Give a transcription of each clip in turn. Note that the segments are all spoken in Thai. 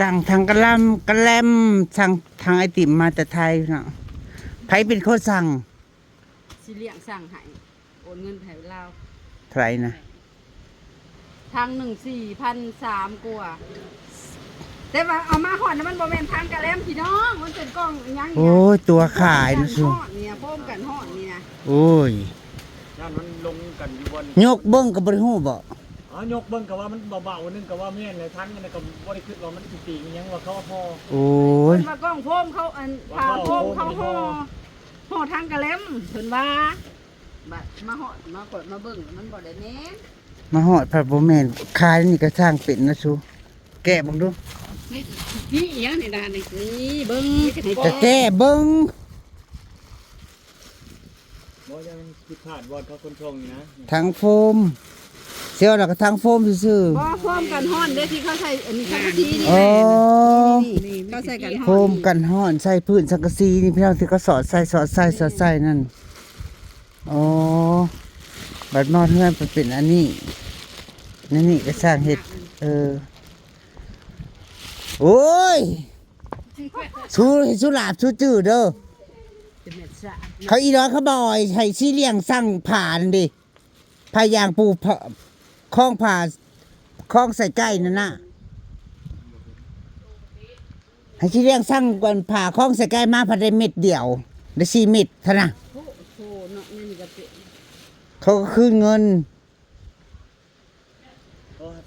สั่งทางกะแลมสั่งทางไอติมมาแต่ไทยเนาะไผเป็นคนสั่งสิเลี้ยงสั่งให้โอนเงินให้เราไทยนะทาง1,4,300กว่าแต่ว่าเอามาหอดนะมันบ่แม่นทางกะแลมพี่น้องมันเป็นกล้องอีหยังโอ้ยตัวขายนะสุเนี่ยพร้อมกันหอดนี่นะโอ้ยย่านมันลงกันอยู่บนยกเบิ้งก็บ่ได้ฮู้บ่ยกเบิ่งก็ว่ามันเบาๆนึงก็ว่าแม่นเลยทันกันก็บ่ได้คิดว่ามันสิตีอีหยังว่าเขาพอโอ้ยมากล้องโฟมเขาอันพาโฟมเขาห่อทางกะแลมเพิ่นว่าบัดมาหอดมากดมาเบิ่งมันบ่ได้แน่มาฮอดพระบ่แม่นขายนี่ก็สร้างเป็นนะสุแกะเบิ่งดูนี่อีหยังนี่ดานี่เบิ่งจะแก้เบิ่งบ่ยังผิดพลาดบ่เขาคนชงนี่นะทางโฟมเสียวแล้วก็ทางโฟมซื่อบ่โฟมกันฮ้อนเด้ที่เขาใส่อันนี้สังกะสีนี่นี่เขาใส่กันฮ้อนโฟมกันฮ้อนใส่พื้นสังกะสีนี่พี่น้องที่เขาสอดใส่นั่นอ๋อบัดนอนเฮือนเป็นอันนี้นี่ก็สร้างเฮ็ดโอ้ยสู้หลาบสู้จืดเด้อเขาอีร้อยเขาบ่อยให้ชี้เลี้ยงสั่งผ่านดิพายางปูคล้องผ่าคล้องใส่ใกล้นั่นน่ะให้ชี้เลี้ยงสั่งก่อนผ่าคล้องใส่ใกล้มาพอได้เม็ดเดียวได้4 เม็ดเท่านั้นเขาก็คืนเงิน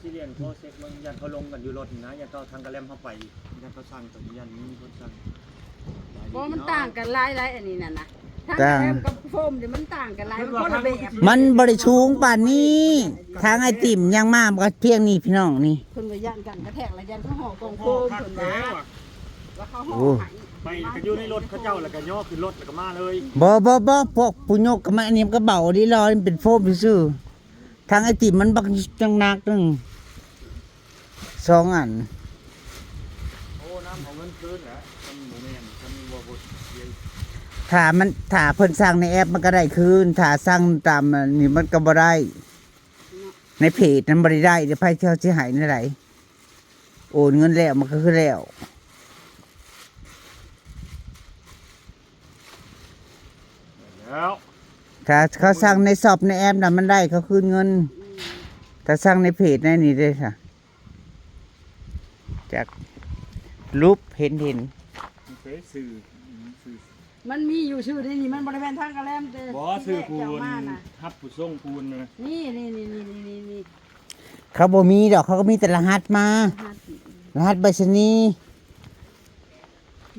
ที่เรียนโทรเช็คบางยันเขาลงกันอยู่รถนะยันเขาทางกระแลมเข้าไปยันเขาสั่งกับยันมีคนสั่งเพราะมันต่างกันหลายอันนี้น่ะนะทางกระแลมกับโฟมเดี๋ยวมันต่างกันหลายคนละแบบมันบริชูงป่านนี้ทางไอติ่มยังมากก็เพียงนี้พี่น้องนี่คนว่ายันกันกระแทกแล้วยันเขาห่อกองโฟมคนว่าเขาห่อไปกันอยู่ในรถเขาเจ้าแล้วก็ย่อขึ้นรถแล้วก็มาเลยบ่พวกปุญโยกกับมันอันนี้มันก็เบาดีรอมันเป็นโฟมซื่อทางไอติมมันบักจังนักนึง2 อันโอ้น้ำของเงินคืนแหละมันโมเมนต์มันบ่บ่ถ้าเพิ่นสั่งในแอปมันก็ได้คืนถ้าสั่งตามนี่มันก็บ่ได้ในเพจนั้นบ่ได้เดี๋ยวไผเที่ยวสิหายในไหนโอนเงินแล้วมันก็คือแล้วถ้าเขาสั่งในช็อปในแอปน่ะมันได้เขาคืนเงินถ้าสั่งในเพจในนี่ได้ค่ะจากรูปเห็นมันมีอยู่ชื่อนี่มันบริเวณทางกระแลมเด้บ่ชื่อปูนฮับผู้ส่งปูนนี่เขาบ่มีดอกเขาก็มีแต่รหัสมารหัสไปรษณีย์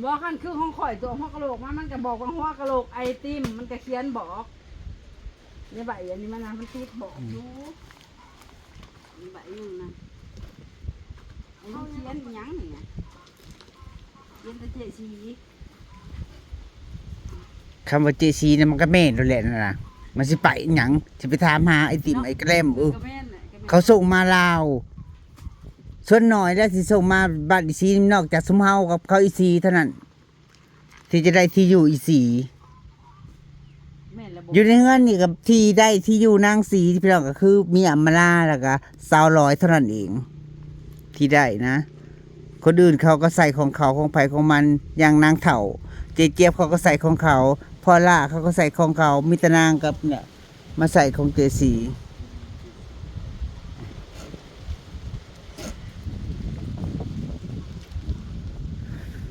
บอกกันคือห้องข่อยตัวหัวกะโหลกมันก็บอกว่าหัวกะโหลกไอติมมันก็เขียนบอกในใบอันนี้มันนะมันติดบอกอยู่ในใบนึงนะไอ้เขาเขียนยังเนี่ยเขียนแต่เจสีคำว่าเจซีเนี่ยมันก็แม่นแล้วแหละนะมันสิไปหยังสิไปถามหาไอติมไอกระแลมเขาส่งมาลาวส่วนหน่อยแล้วสิส่งมาบ้านอีซีนอกจากสมเฮากับเขาอีซีเท่านั้นที่จะได้ที่อยู่อีซีอยู่ในเงินนี่กับที่ได้ที่อยู่นางสีที่พี่น้องก็คือมีอัมมาลาแล้วก็200เท่านั้นเองที่ได้นะคนอื่นเขาก็ใส่ของเขาของไผของมันอย่างนางเถ่าเจี๊ยบเขาก็ใส่ของเขาพ่อล่าเขาก็ใส่ของเขามิตรนางกับเนี่ยมาใส่ของเจสี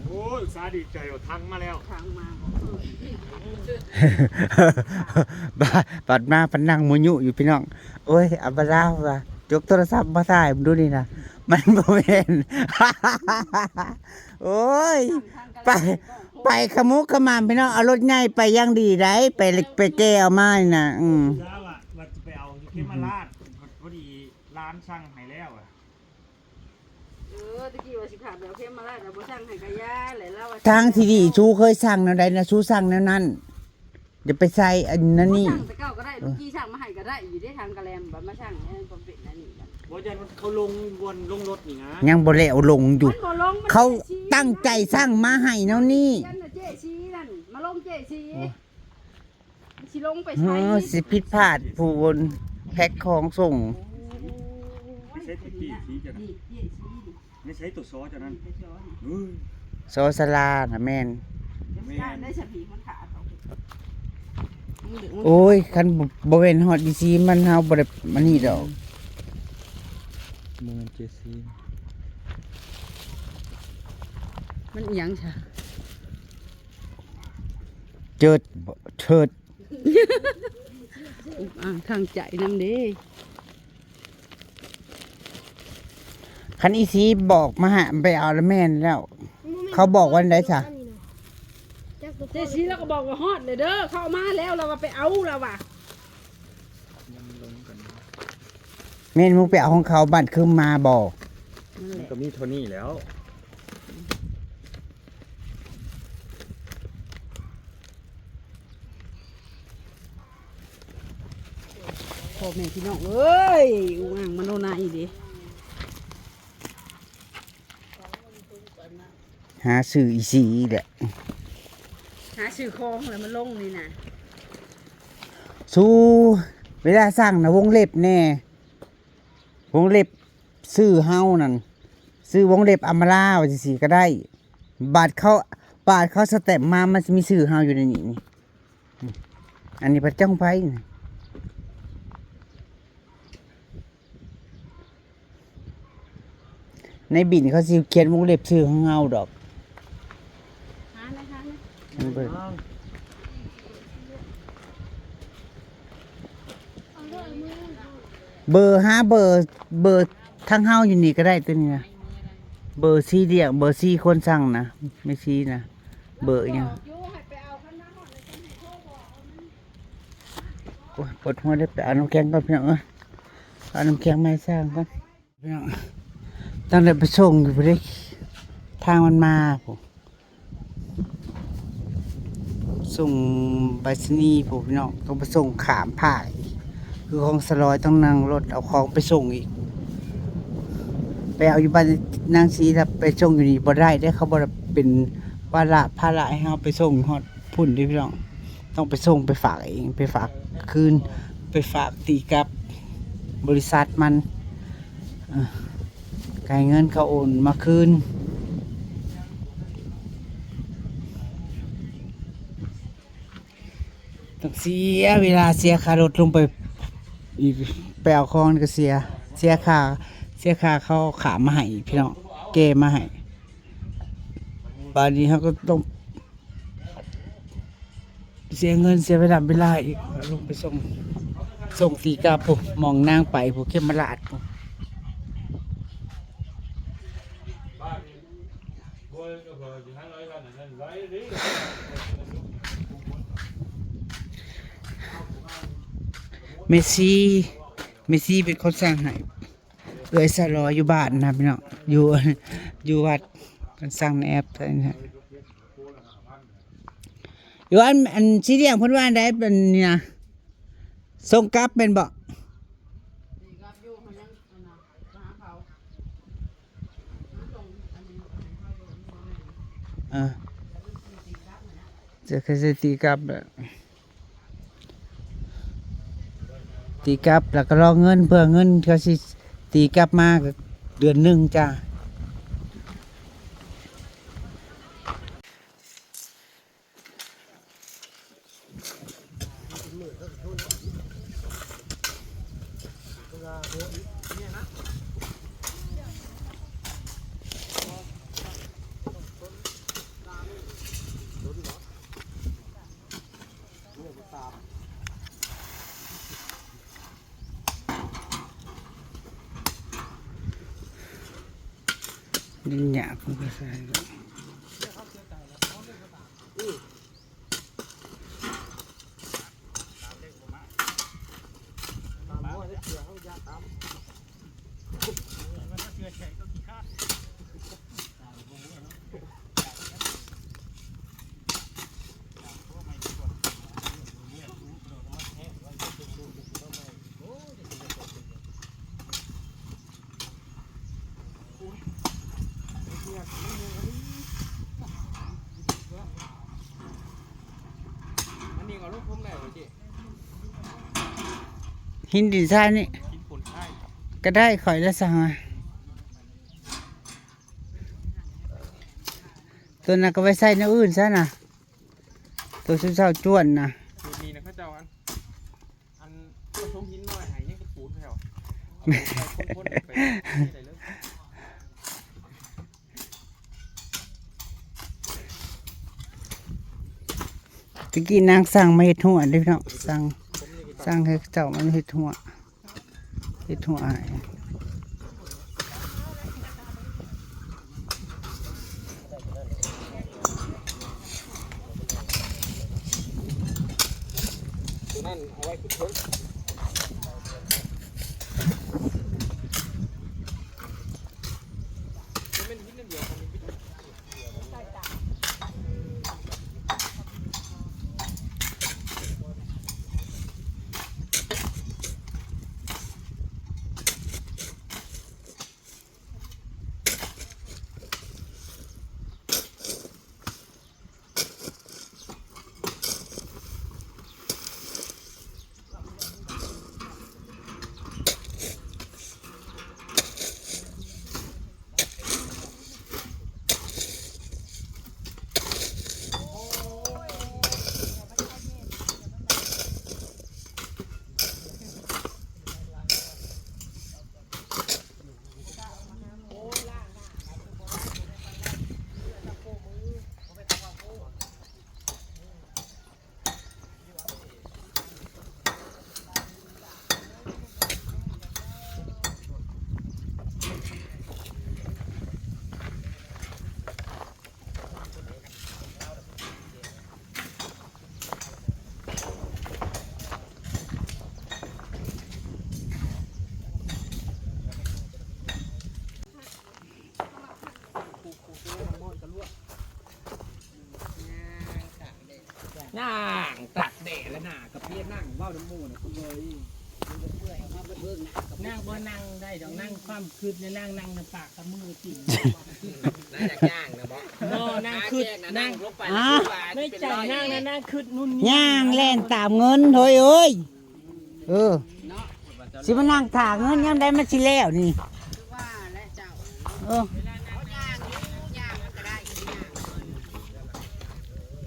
โอ้ยสาดีใจว่าทั้งมาแล้วทั้งมาบัดมาปันนั่งมุยุอยู่พี่น้องโอ้ยอับลาว่ะยกโทรศัพท์มาถ่ายดูนี่นะมันโมเมนโอ้ยไปขมุกขมามพี่น้องเอารถง่ายไปยังดีได้ไปแก้เอาไม้น่ะแล้วอ่ะว่าจะไปเอาเข็มมาลาดพอดีร้านช่างให้แล้วอ่ะตะกี้ว่าสิขาดแล้วเข็มมาลาดแล้วบ่ช่างให้กะยาเลยแล้วทางที่ดีชูเคยสั่งแนวใดนะชูสั่งแนวนั้นอย่าไปใส่อันนั้นนี่แต่เก่าก็ได้ตะกี้ช่างมาให้ก็ได้อยู่ได้ทางกะแลมแบบมาช่างให้ความเป็นอันนี้กันบ่ยันเขาลงลงรถนี่นะยังบ่แล้วลงอยู่เขาตั้งใจสร้างมาให้แนวนี้เจซีนั่นมาลงเจซีสิลงไปใช้สิผิดพลาดผู้บนแพ็คของส่งใช้ที่สีจะ ไม่ใช้ตัวซอสจากนั้น ไปช้อน เฮ้ย โซสลาน่ะแม่น ไม่ได้ฉบีมันขาดเอามึงดึงมัน โอ้ยคันบ่เว้นฮอดดีซีมันเฮาบ่ได้มันนี่ดอก มันเจซี มันอิหยังจ้ะ เจิดบ่เถิด อุกอ่างทางใจน้ำเด้ คันอีซีบอกมาหาไปเอาแล้วแม่นแล้ว เขาบอกว่าได้จ้ะ เจสีแล้วก็บอกว่าฮอดเลยเด้อเข้ามาแล้วเราว่าไปเอาเราว่ะ มันลงกัน แม่นมึงไปเอาของเขาบัตรคือมาบอก นั่นแห มัน ละ ก็มีเท่านี้แล้ว พ่อแม่พี่น้องเอ้ยอุกอ่างมันโนนาอีดิ หาซื้ออีซีแหละ หาชื่อคองแล้วมันลงนี่นะ สู้เวลาสั่งนะวงเล็บแน่วงเล็บซื้อเฮานั่นซื้อวงเล็บอำมาลาว่าสิก็ได้บาทเขาสเต็ปมามันมีซื้อเฮาอยู่ในนี้นี่อันนี้พระเจ้าไพ่นี่ในบินเขาสิเขียนวงเล็บซื้อของเฮาดอก หานะหานะ อันเบิดเบอร์เบอร์ทั้งเฮาอยู่นี่ก็ได้ตัวนี้นะเบอร์ซีเดียกเบอร์ซีคนสั่งนะไม่ซีนะเบอร์อิหยัง อยู่ให้ไปเอาคันนั้นฮอดเลยจังให้โทรบอกเอานะ โอ้ยปวดหัวได้ไปเอาน้ำแข็งก่อนพี่น้องเอาน้ำแข็งมาให้สร้างก่อนพี่น้องตั้งแต่ไปส่งอยู่พอดีทางมันมาผมส่งไปรษณีย์ผมพี่น้องต้องไปส่งขามผ่ายคือของสลอยต้องนั่งรถเอาของไปส่งอีกไปเอาอยู่บ้านนางสีถ้าไปส่งอยู่นี่บ่ได้ได้เขาบ่ได้เป็นภาระให้เฮาไปส่งฮอดพุ่นเด้อพี่น้องต้องไปส่งไปฝากเองไปฝากคืนไปฝากตีกับบริษัทมันไกลเงินเขาโอนมาคืนต้องเสียเวลาเสียค่ารถลงไปอีกไปเอาของก็เสียค่าเขาขามมาให้อีกพี่น้องเกมาให้บาดนี้เขาก็ต้องเสียเงินเสียเวลาอีกลงไปส่งตีกาปุ๊มองนางไปปุ๊เข้มมาลาดปุ๊เมสซี่เป็นคนสร้างให้เอ้ยสลอยอยู่บ้านนะพี่น้องอยู่วัดเป็นสร้างในแอปอะไรนะอยู่อันชี้เรียงเพิ่นว่าได้เป็นนี่นะส่งกลับเป็นบ่ นี่ครับอยู่เขายังอันน่ะหาเขามันลงอันนี้เขาโดนบ่แม่น จะเคยจะตีกลับแบบตีกลับแล้วก็รอเงินเพื่อเงินเขาสิตีกลับมาก็เดือนหนึ่งจ้าดินหยาบมันก็ใส่หินดินทรายนี่ก็ได้ข่อยได้สั่งมา ตัวนั้นก็ไว้ใส่แนวอื่นซะนะตัวชุดเช้าจ้วนนะ สูตรนี้นะเขาเจ้าอันผสมหินหน่อยหายยังกระปูนแถวคนๆไปได้เลย ตะกี้นางสั่งมาเห็ดหัวเด้อพี่น้องสั่งให้เจ้ามันเห็ดหัวให้ ตัวนั้นเอาไว้ขุดเพิ่มมันเป็นหินเดียวกันเป็นนั่งตักแดดแล้วน่ะกับเพี้ยนั่งเว้าน้ำมูนะคุณเลยนั่งบ่นั่งได้ดอกนั่งความคืดในนั่งในปากกับมือจริงนั่งย่างนะบ่นั่งคืดนั่งลงไปไม่ใจนั่งนะนั่งคืดนุ่น ย่างแล่นตามเงินเฮ้ยเอ้ยสิมานั่งถางเงินยังได้มาสิแล้วนี่ว่าและเจ้า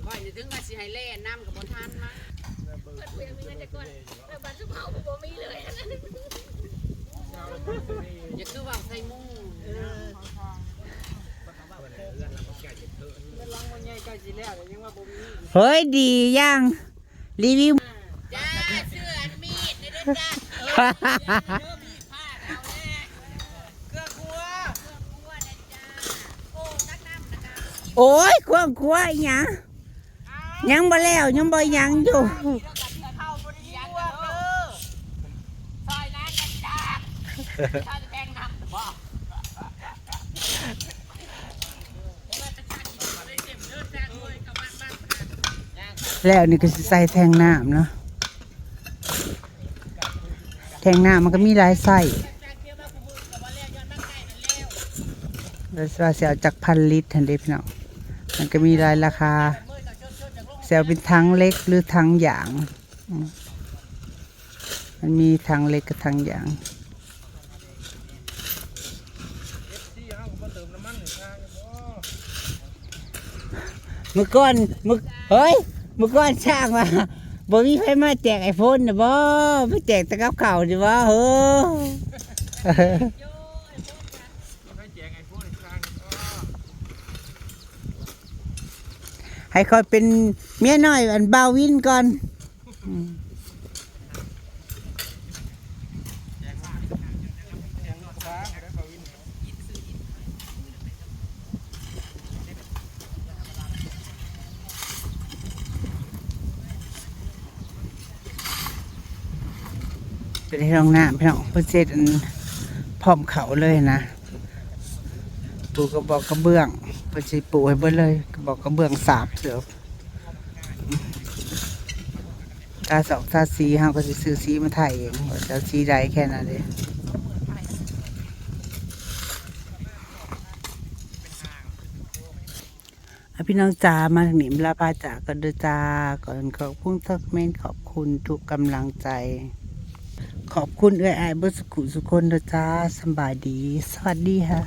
ก่อนจะถึงว่าสิให้เล่นน้ำกับบนทันมาเปิดเพียงมีเงินจะก่อนแล้วบัตรสุภาพบ่มีเลยอย่าคือว่าใส่มูเฮ้ยดีย่างรีวิว จ้าเสื้อมีดในเด้อจ้าโอ้ยควงควายหยังยังบ่แล้วยังบ่ยังอยู่แล้วนี่ก็สิใส่แทงน้ำเนาะแทงน้ำมันก็มีหลายไส้แล้วว่าเสียจาก1,000 ลิตรทันทีพี่น้องมันก็มีหลายราคาเสียเป็นทั้งเล็กหรือทั้งหยางมันมีทั้งเล็กกับทั้งหยางเมื่อก่อนเฮ้ยเมื่อก่อนช่างว่าบ่มีใครมาแจกไอโฟนนะบ่มาแจกตะกับเข่าดิบ่เฮ้อให้คอยเป็นเมียน้อยอันบ่าววินก่อนเป็นที่ห้องน้ำพี่น้องเพื่อเสร็จพร้อมเขาเลยนะปูกระบอกกระเบื้องเพื่อสิปูให้เบิดเลยกระบอกกระเบื้อง3 เสือตา2 ตา4ห้าก็สิซื้อสีมาถ่ายเองว่าจะสีใดแค่นั้นเลยพี่น้องจ๋ามาถึงหนิมลาพาจ๋ากันเด้อจ้าก่อนขอบคุณทักเมนขอบคุณทุกกำลังใจขอบคุณเอื้ออายเบิดสุขุสุคนเด้อจ้าสบายดีสวัสดีค่ะ